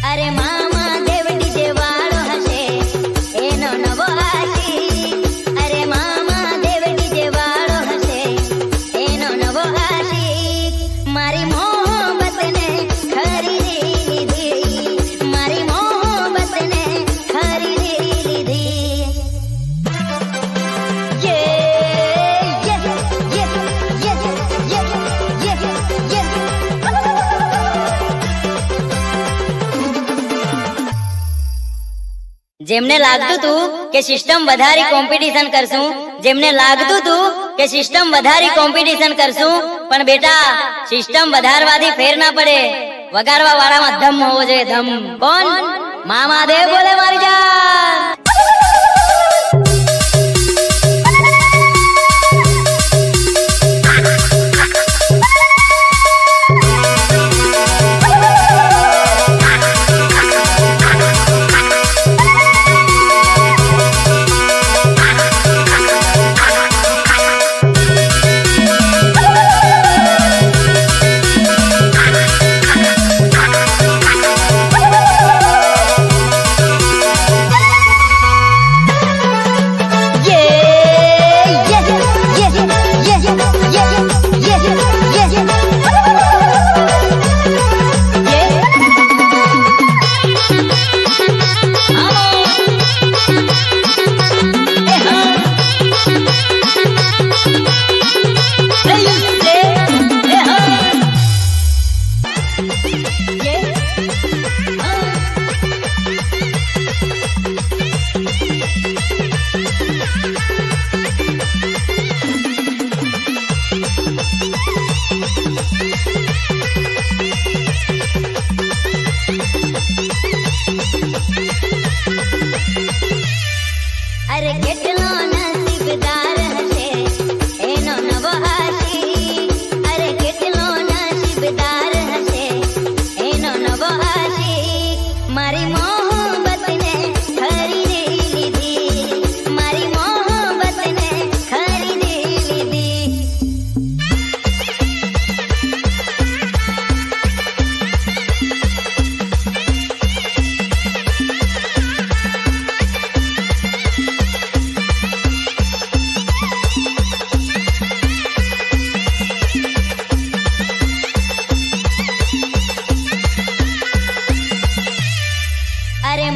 अरे मामा देव डीजे वाळो हसे एनो नवो आशिक। अरे मामा देव डीजे वाळो हसे एनो नवो आशिक। मारी मोहब्बत ने खरीदी लीधी, मारी मोहब्बत ने खरीदी लीधी। ये ये ये ये ये ये ये જેમને લાગતું હતું કે સિસ્ટમ વધારી કોમ્પિટિશન કરશું, જેમને લાગતું હતું કે સિસ્ટમ વધારી કોમ્પિટિશન કરશું, પણ બેટા સિસ્ટમ વધારવાથી ફેર ના પડે, વગાડવા વાળામાં ધમ હોવો જોઈએ, ધમ। કોણ? મામા દેવ બોલે મારી જાન। अरे કેટલો નસીબદાર હશે એનો નવો આશિક। અરે કેટલો નસીબદાર હશે એનો નવો આશિક। મારી મોહબ્બતને ખરીદી લીધી, મારી મોહબ્બતને ખરીદી લીધી। अरे